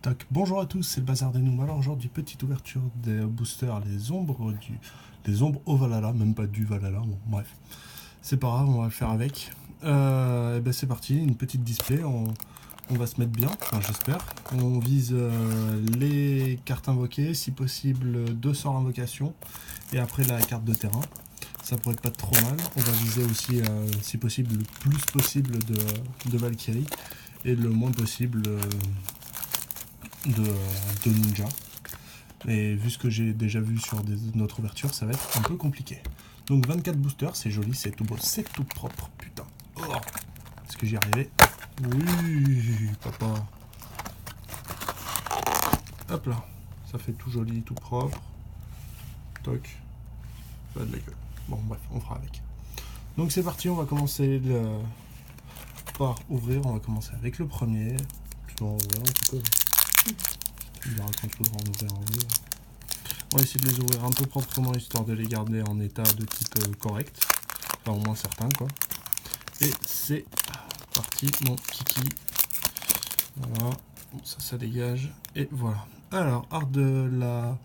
Tac. Bonjour à tous, c'est le Bazar des Nooms. Alors aujourd'hui, petite ouverture des boosters, les ombres au Valhalla, même pas du Valhalla, bon bref. C'est pas grave, on va le faire avec. Et ben c'est parti, une petite display, on va se mettre bien, enfin j'espère. On vise les cartes invoquées, si possible 2 sorts invocation, et après la carte de terrain. Ça pourrait pas être trop mal. On va viser aussi, si possible, le plus possible de Valkyrie, et le moins possible de ninja. Et vu ce que j'ai déjà vu sur notre ouverture, ça va être un peu compliqué. Donc 24 boosters, c'est joli, c'est tout beau, c'est tout propre, putain. Oh, est-ce que j'y arrivais? Oui, papa. Hop là, ça fait tout joli, tout propre. Toc. Ça a de la gueule. Bon bref, on fera avec. Donc c'est parti, on va commencer par ouvrir, on va commencer avec le premier. Tu dois en ouvrir un petit peu. Il verra quand il faudra en ouvrir un ouvrir. On va essayer de les ouvrir un peu proprement, histoire de les garder en état de type correct. Enfin, au moins certains, quoi. Et c'est parti, mon kiki. Voilà. Bon, ça dégage. Et voilà. Alors, art de la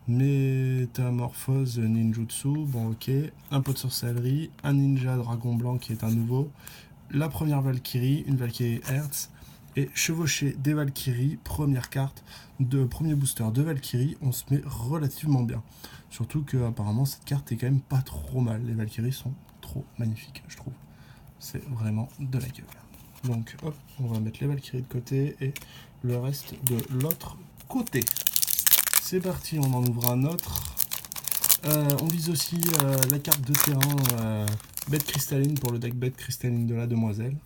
métamorphose ninjutsu. Bon, ok. Un pot de sorcellerie. Un ninja dragon blanc qui est un nouveau. La première Valkyrie, une Valkyrie Hertz. Et chevaucher des Valkyries, première carte, premier booster de Valkyrie, on se met relativement bien. Surtout que apparemment cette carte est quand même pas trop mal. Les Valkyries sont trop magnifiques, je trouve. C'est vraiment de la gueule. Donc hop, on va mettre les Valkyries de côté et le reste de l'autre côté. C'est parti, on en ouvre un autre. On vise aussi la carte de terrain bête cristalline pour le deck bête cristalline de la demoiselle.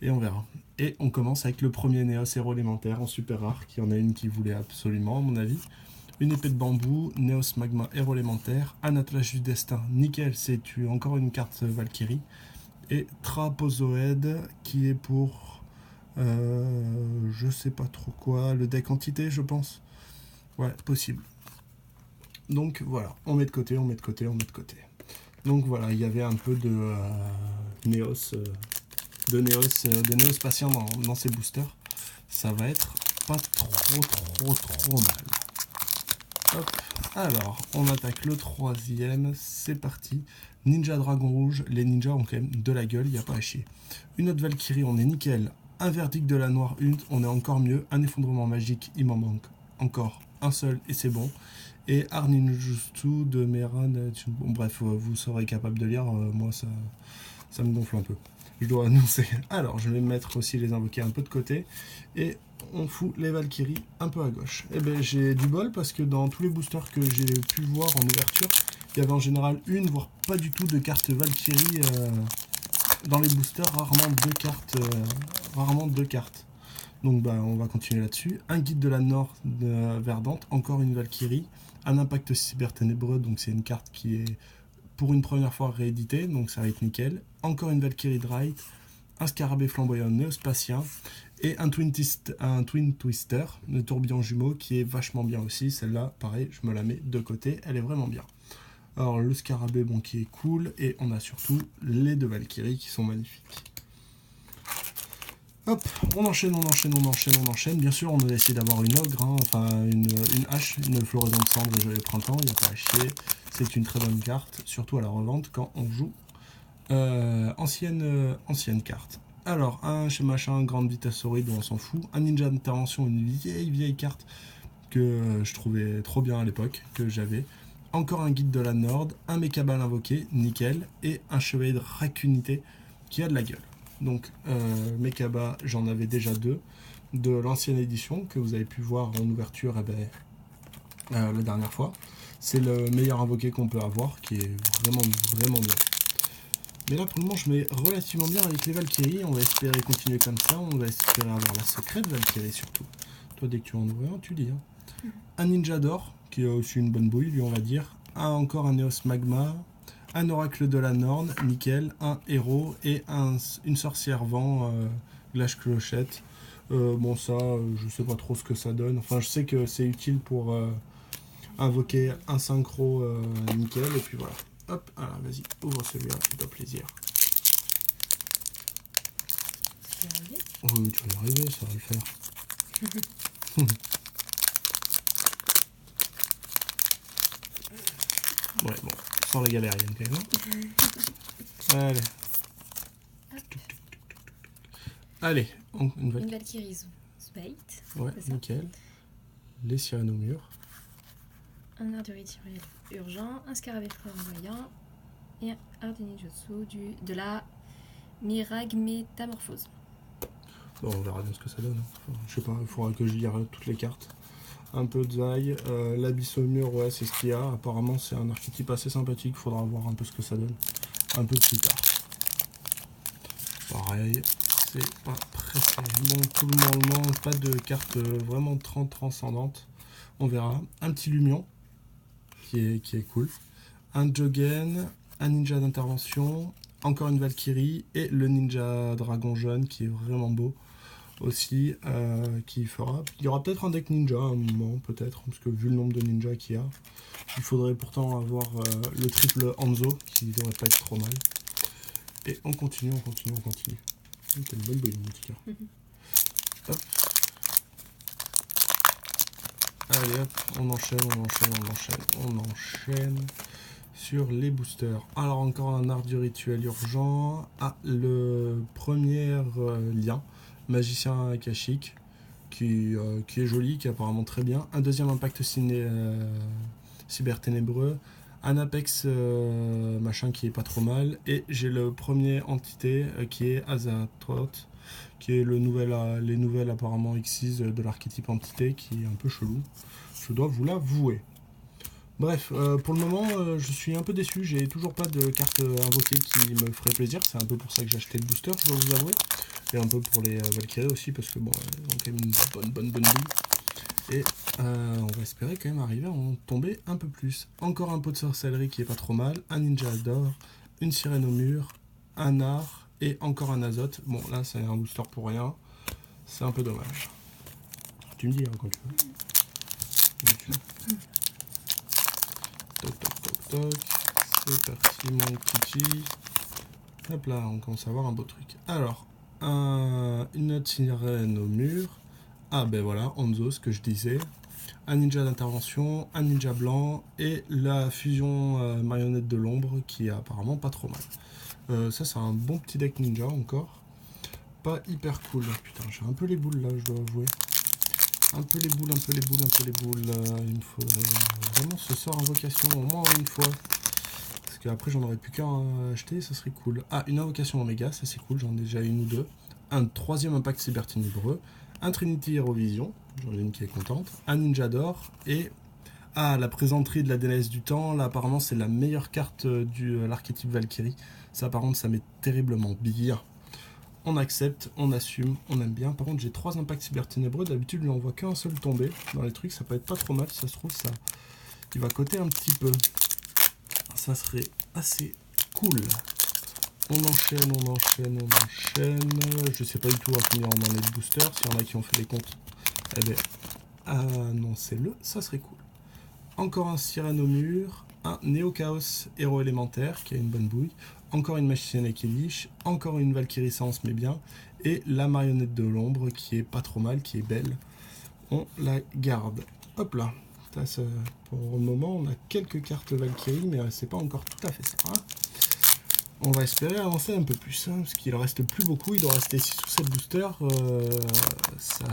Et on verra. Et on commence avec le premier Néos héros élémentaire en super rare, qui en a une qui voulait absolument, à mon avis. Une épée de bambou, Néos magma héros élémentaire, un attelage du destin, nickel, c'est encore une carte Valkyrie. Et Trapozoède, qui est pour, je sais pas trop quoi, le deck entité, je pense. Ouais, possible. Donc voilà, on met de côté, on met de côté, on met de côté. Donc voilà, il y avait un peu de Néos... de Néos patient dans ses boosters, ça va être pas trop mal. Hop. Alors, on attaque le troisième, c'est parti. Ninja Dragon Rouge, les ninjas ont quand même de la gueule, il n'y a pas à chier. Une autre Valkyrie, on est nickel. Un verdict de la noire une, on est encore mieux. Un effondrement magique, il m'en manque encore un seul et c'est bon. Et Art Ninjutsu de Meran, bon bref, vous serez capable de lire, moi ça me gonfle un peu. Je dois annoncer. Alors, je vais mettre aussi les invoqués un peu de côté. Et on fout les Valkyries un peu à gauche. Et bien, j'ai du bol parce que dans tous les boosters que j'ai pu voir en ouverture, il y avait en général une, voire pas du tout de cartes Valkyrie dans les boosters. Rarement deux cartes. Donc, bah, on va continuer là-dessus. Un guide de la Nord verdante, encore une Valkyrie. Un impact cyber ténébreux, donc c'est une carte qui est pour une première fois réédité, donc ça va être nickel. Encore une Valkyrie Dright, un scarabée flamboyant néospatien et un Twin Twister, le tourbillon jumeau qui est vachement bien aussi. Celle-là, pareil, je me la mets de côté, elle est vraiment bien. Alors le scarabée, bon, qui est cool, et on a surtout les deux Valkyries qui sont magnifiques. Hop, on enchaîne. Bien sûr, on va essayer d'avoir une ogre, hein, enfin une hache, une floraison de cendre et joyeux printemps, il n'y a pas à chier. C'est une très bonne carte, surtout à la revente quand on joue ancienne carte. Alors, un chez machin, grande vitesse horrible, on s'en fout. Un ninja d'intervention, une vieille carte que je trouvais trop bien à l'époque, que j'avais. Encore un guide de la Nord, un Mekabal invoqué, nickel, et un chevalier de racunité qui a de la gueule. Donc, Mekaba, j'en avais déjà 2 de l'ancienne édition que vous avez pu voir en ouverture la dernière fois. C'est le meilleur invoqué qu'on peut avoir, qui est vraiment bien. Mais là, pour le moment, je mets relativement bien avec les Valkyries. On va espérer continuer comme ça. On va espérer avoir la secrète Valkyrie surtout. Toi, dès que tu en ouvres un, tu dis. Hein. Un ninja d'or, qui a aussi une bonne bouille, lui, on va dire. Encore un Néos Magma. Un oracle de la Norne, nickel. Un héros et une sorcière vent, Glace Clochette. Bon, ça, je sais pas trop ce que ça donne. Enfin, je sais que c'est utile pour invoquer un synchro nickel. Et puis voilà. Hop, alors vas-y, ouvre celui-là, fais-toi plaisir. Oui, tu vas y arriver, ça va le faire. Ouais, bon, sans la galérienne quand même. Allez. Allez, une Valkyrie Spate. Ouais, nickel. Les sirènes au mur. Un art du rituel urgent, un scarabée flamboyant et un art du ninjutsu de la Mirage Métamorphose. Bon, on verra bien ce que ça donne. Enfin, je sais pas, il faudra que je lise toutes les cartes. Un peu de Zai. L'abysse au mur, ouais, c'est ce qu'il y a. Apparemment, c'est un archétype assez sympathique. Il faudra voir un peu ce que ça donne. Un peu plus tard. Pareil, c'est pas pressé. Bon, tout le monde, pas de carte vraiment transcendante. On verra. Un petit Lumion, qui est cool. Un Jogen, un ninja d'intervention, encore une Valkyrie et le ninja dragon jaune qui est vraiment beau aussi, qui fera. Il y aura peut-être un deck ninja à un moment, peut-être, parce que vu le nombre de ninjas qu'il y a, il faudrait pourtant avoir le triple Hanzo qui devrait pas être trop mal. Et on continue. C'est une bonne bouille, mon petit cœur. Hop. Allez hop, on enchaîne sur les boosters. Alors encore un art du rituel urgent. Ah, le premier lien, magicien akashique, qui est joli, qui est apparemment très bien. Un deuxième impact cyber ténébreux. Un Apex machin qui est pas trop mal. Et j'ai le premier entité qui est Azathoth, qui est les nouvelles apparemment Xyz de l'archétype entité, qui est un peu chelou. Je dois vous l'avouer. Bref, pour le moment, je suis un peu déçu. J'ai toujours pas de carte invoquée qui me ferait plaisir. C'est un peu pour ça que j'ai acheté le booster, je dois vous avouer. Et un peu pour les Valkyries aussi, parce que bon, elles ont quand même une bonne bulle. Et on va espérer quand même arriver à en tomber un peu plus. Encore un pot de sorcellerie qui est pas trop mal. Un ninja d'or, une sirène au mur, un art et encore un azote. Bon, là, c'est un booster pour rien. C'est un peu dommage. Tu me dis hein, quand tu veux. Toc. C'est parti, mon petit. Hop là, on commence à avoir un beau truc. Alors, une autre sirène au mur. Ah ben voilà, Hanzo, ce que je disais. Un ninja d'intervention, un ninja blanc et la fusion marionnette de l'ombre qui est apparemment pas trop mal. Ça, c'est un bon petit deck ninja encore. Pas hyper cool. Putain, j'ai un peu les boules là, je dois avouer. Un peu les boules. Il me faudrait vraiment ce sort invocation au moins une fois. Parce qu'après, j'en aurais plus qu'à acheter, ça serait cool. Ah, une invocation Oméga, ça c'est cool, j'en ai déjà une ou deux. Un troisième impact cyber ténébreux. Un Trinity Eurovision, j'en ai une qui est contente. Un Ninja d'or et... Ah, la présenterie de la déesse du temps. Là, apparemment, c'est la meilleure carte de l'archétype Valkyrie. Ça, par contre, ça m'est terriblement bien. On accepte, on assume, on aime bien. Par contre, j'ai 3 impacts cyber ténébreux. D'habitude, je n'en vois qu'un seul tomber. Dans les trucs, ça peut être pas trop mal. Si ça se trouve, ça, il va coter un petit peu. Ça serait assez cool. On enchaîne. Je sais pas du tout à combien on en est de booster. S'il y en a qui ont fait les comptes, eh bien, annoncez-le. Ça serait cool. Encore un sirène au mur. Un Néo Chaos héros élémentaire qui a une bonne bouille. Encore une magicienne équiliche. Encore une Valkyrie Sens mais bien. Et la marionnette de l'ombre qui est pas trop mal, qui est belle. On la garde. Hop là. Ça, pour le moment, on a quelques cartes Valkyrie, mais c'est pas encore tout à fait ça. Hein. On va espérer avancer un peu plus, hein, parce qu'il en reste plus beaucoup. Il doit rester 6 ou 7 boosters. Ça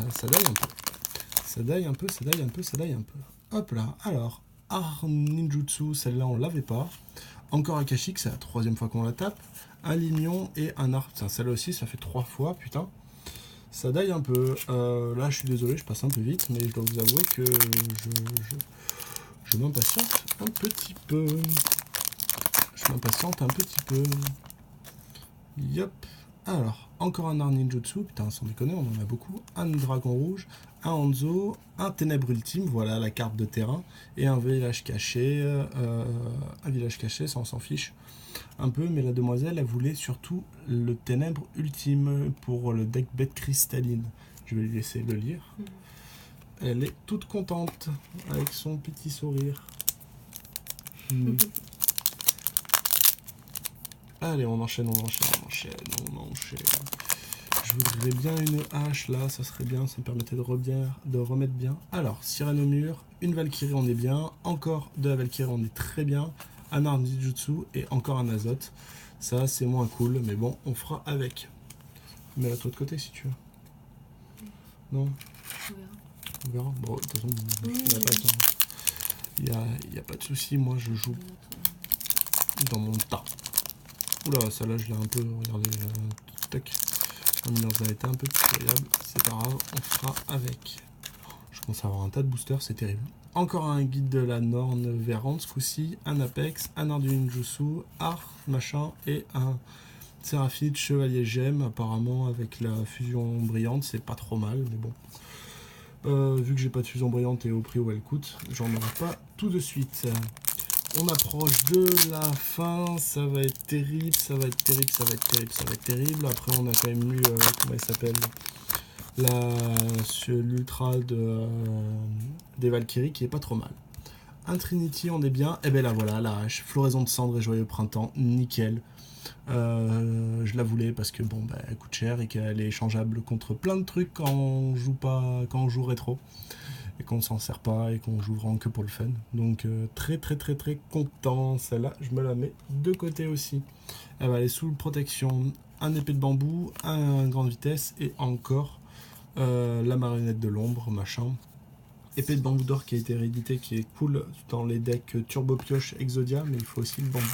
daille un peu. Ça daille un peu. Hop là. Alors, Art Ninjutsu, celle-là, on l'avait pas. Encore Akashique, c'est la 3e fois qu'on la tape. Un Lignon et un Art. Celle-là aussi, ça fait 3 fois, putain. Ça daille un peu. Là, je suis désolé, je passe un peu vite, mais je dois vous avouer que je m'impatiente un petit peu. Yop. Alors, encore un art ninjutsu. Putain, sans déconner, on en a beaucoup. Un dragon rouge, un Hanzo, un ténèbre ultime, voilà la carte de terrain, et un village caché. Ça on s'en fiche un peu, mais la demoiselle, elle voulait surtout le ténèbre ultime pour le deck bête cristalline. Je vais lui laisser le lire. Elle est toute contente avec son petit sourire. Allez, on enchaîne. Je voudrais bien une hache là, ça serait bien, ça me permettait de remettre bien. Alors, sirène au mur, une Valkyrie on est bien, encore de la Valkyrie on est très bien, un art ninjutsu et encore un azote. Ça c'est moins cool, mais bon, on fera avec. Mets-la toi de côté si tu veux. Non, On verra. on verra. Bon, de toute façon, il n'y a pas de souci, moi je joue dans mon tas. Oula, celle-là je l'ai un peu, regardez, tac. On est dans un état un peu pitoyable, c'est pas grave, on fera avec. Je commence à avoir un tas de boosters, c'est terrible. Encore un guide de la Norne Verante, ce coup-ci, un Apex, un art du ninjutsu, art, machin, et un Séraphite Chevalier Gemme, apparemment avec la fusion brillante, c'est pas trop mal, mais bon. Vu que j'ai pas de fusion brillante et au prix où elle coûte, j'en aurai pas tout de suite. On approche de la fin, ça va être terrible, ça va être terrible, ça va être terrible, ça va être terrible. Après on a quand même eu, comment elle s'appelle, l'ultra des Valkyries qui est pas trop mal. Un Trinity on est bien, et ben là voilà, la hache, floraison de cendres et joyeux printemps, nickel. Je la voulais parce que bon bah elle coûte cher et qu'elle est échangeable contre plein de trucs quand on joue rétro et qu'on s'en sert pas et qu'on joue vraiment que pour le fun. Donc très très très très content. Celle-là, je me la mets de côté aussi. Elle va aller sous protection, un épée de bambou, un grande vitesse et encore la marionnette de l'ombre, machin. Épée de bambou d'or qui a été réédité, qui est cool dans les decks Turbo Pioche Exodia, mais il faut aussi le bambou.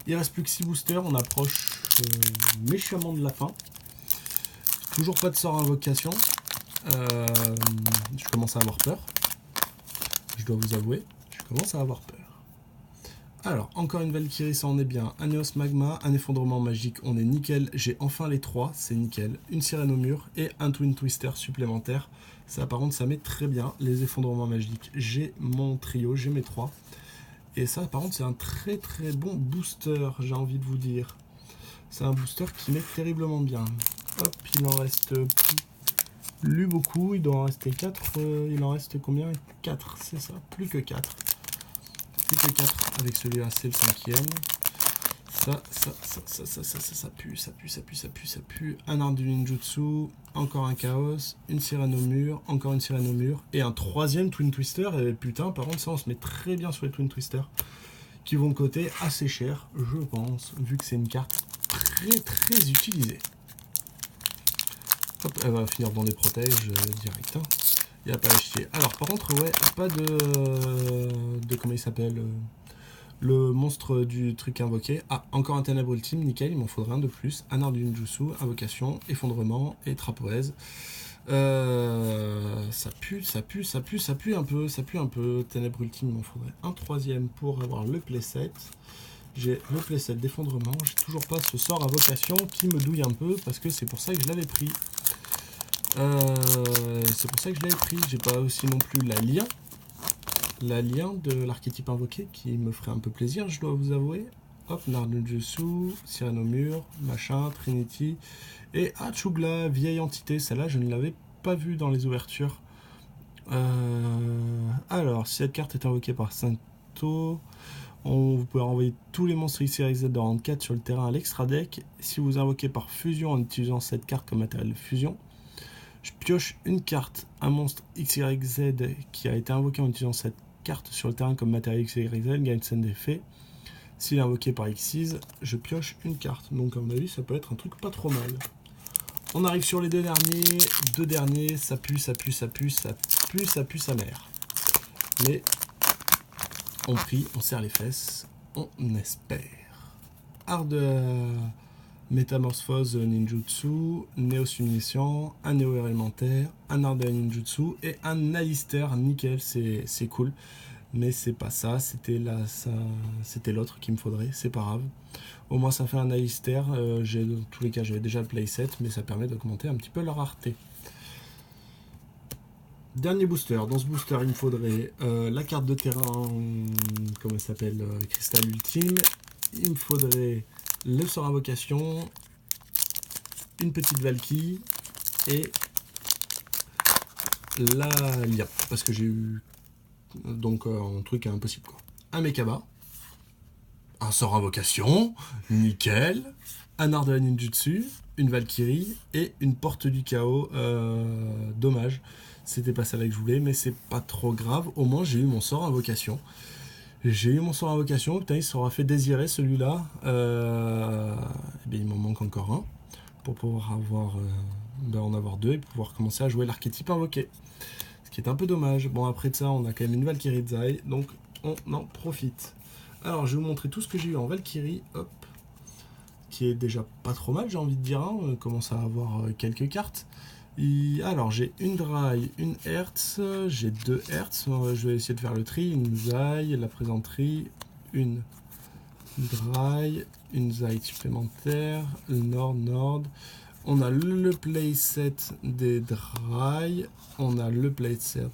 Il reste plus que 6 boosters, on approche méchamment de la fin. Toujours pas de sort invocation. Je commence à avoir peur. Je dois vous avouer, je commence à avoir peur. Alors, encore une Valkyrie, ça on est bien. Un Neos Magma, un effondrement magique, on est nickel. J'ai enfin les 3, c'est nickel. Une sirène au mur et un Twin Twister supplémentaire. Ça par contre, ça met très bien. Les effondrements magiques, j'ai mon trio, j'ai mes 3. Et ça par contre, c'est un très très bon booster, j'ai envie de vous dire. C'est un booster qui met terriblement bien. Hop, il en reste plus beaucoup, il doit en rester 4. Il en reste combien? 4, c'est ça, plus que 4. Plus que 4 avec celui-là, c'est le 5e. Ça pue, ça pue, ça pue, ça pue, ça pue. Un art du ninjutsu, encore un chaos, une sirène au mur, encore une sirène au mur, et un 3e Twin Twister. Et putain, par contre, ça on se met très bien sur les Twin Twister, qui vont coûter assez cher, je pense, vu que c'est une carte très très utilisée. Hop, elle va finir dans des protèges direct. Hein. Il n'y a pas à chier. Alors, par contre, ouais, pas de comment il s'appelle le monstre du truc invoqué. Ah, encore un ténèbre ultime, nickel, il m'en faudrait un de plus. Un art du ninjutsu, invocation, effondrement et trapoèse. Ça pue, ça pue, ça pue, ça pue un peu, ça pue un peu. Ténèbre ultime, il m'en faudrait un 3e pour avoir le playset. J'ai le playset d'effondrement, j'ai toujours pas ce sort invocation qui me douille un peu parce que c'est pour ça que je l'avais pris. C'est pour ça que je l'avais pris. J'ai pas aussi non plus la lien de l'archétype invoqué qui me ferait un peu plaisir, je dois vous avouer. Hop, Nardujutsu, Sirène au mur, machin, Trinity et Achugla, vieille entité. Celle-là, je ne l'avais pas vue dans les ouvertures. Alors, si cette carte est invoquée par Sainto, vous pouvez renvoyer tous les monstres XYZ de rang 4 sur le terrain à l'extra deck. Si vous invoquez par fusion en utilisant cette carte comme matériel de fusion, je pioche une carte, un monstre XYZ qui a été invoqué en utilisant cette carte sur le terrain comme matériel XYZ, gagne scène d'effet. S'il est invoqué par Xyz, je pioche une carte. Donc à mon avis, ça peut être un truc pas trop mal. On arrive sur les deux derniers, ça pue, ça pue, ça pue, ça pue, ça pue sa mère. Mais on prie, on serre les fesses, on espère. Art de métamorphose ninjutsu, néo summation, un néo élémentaire, un art de ninjutsu et un Alistair, nickel, c'est cool. Mais c'est pas ça, c'était l'autre qu'il me faudrait, c'est pas grave. Au moins ça fait un Alistair, dans tous les cas j'avais déjà le playset, mais ça permet d'augmenter un petit peu la rareté. Dernier booster, dans ce booster il me faudrait la carte de terrain, comment elle s'appelle, Cristal Ultime, il me faudrait le sort invocation, une petite Valkyrie et la Lia, parce que j'ai eu donc un truc impossible quoi. Un Mekaba, un sort invocation, nickel, un art de la ninjutsu, une Valkyrie et une porte du chaos. Dommage, c'était pas celle-là que je voulais, mais c'est pas trop grave. Au moins, j'ai eu mon sort invocation. J'ai eu mon sort invocation. Putain, il sera fait désirer celui-là. Eh bien, il m'en manque encore un pour pouvoir en avoir deux et pouvoir commencer à jouer l'archétype invoqué. Ce qui est un peu dommage. Bon, après de ça, on a quand même une Valkyrie Zai, donc on en profite. Alors, je vais vous montrer tout ce que j'ai eu en Valkyrie. Hop. Qui est déjà pas trop mal, j'ai envie de dire. Hein. On commence à avoir quelques cartes. Alors, j'ai une Dry, une Hertz, j'ai deux Hertz. Je vais essayer de faire le tri. Une Zai, la présenterie, une Dry, une Zai supplémentaire, le Nord. On a le playset des Dry, on a le playset,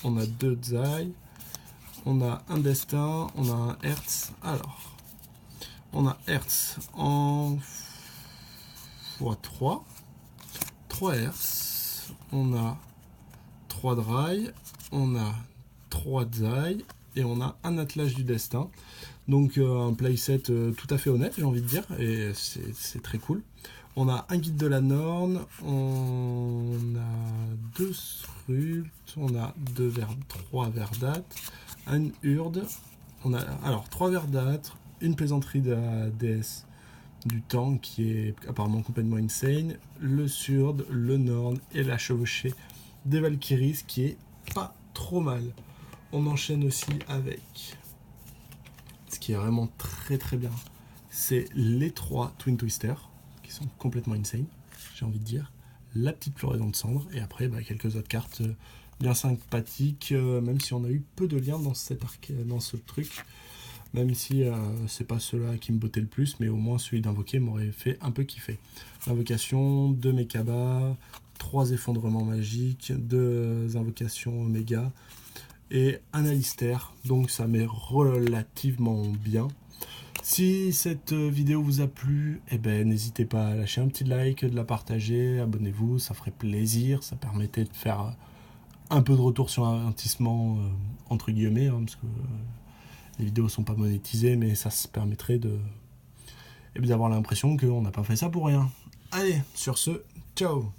on a deux Zai, on a un Destin, on a un Hertz. Alors, on a Hertz en x3, 3 Hertz, on a 3 Dry, on a 3 Zai et on a un Attelage du Destin. Donc un playset tout à fait honnête, j'ai envie de dire, et c'est très cool. On a un guide de la Norne, on a 2 Srult, on a 3 Verdâtres, une Urde, on a alors 3 Verdâtres, une plaisanterie de la déesse du temps qui est apparemment complètement insane, le Surde, le Norne et la chevauchée des Valkyries, ce qui est pas trop mal. On enchaîne aussi avec ce qui est vraiment très très bien, c'est les 3 Twin Twister qui sont complètement insane, j'ai envie de dire. La petite floraison de cendres et après quelques autres cartes bien sympathiques, même si on a eu peu de liens dans ce truc. Même si c'est pas ceux-là qui me bottait le plus, mais au moins celui d'invoquer m'aurait fait un peu kiffer. L'invocation, 2 Mekaba, 3 effondrements magiques, 2 invocations Oméga et un Alistair. Donc ça m'est relativement bien. Si cette vidéo vous a plu, n'hésitez pas à lâcher un petit like, de la partager, abonnez-vous, ça ferait plaisir. Ça permettait de faire un peu de retour sur investissement, entre guillemets, hein, parce que les vidéos sont pas monétisées, mais ça se permettrait d'avoir l'impression qu'on n'a pas fait ça pour rien. Allez, sur ce, ciao!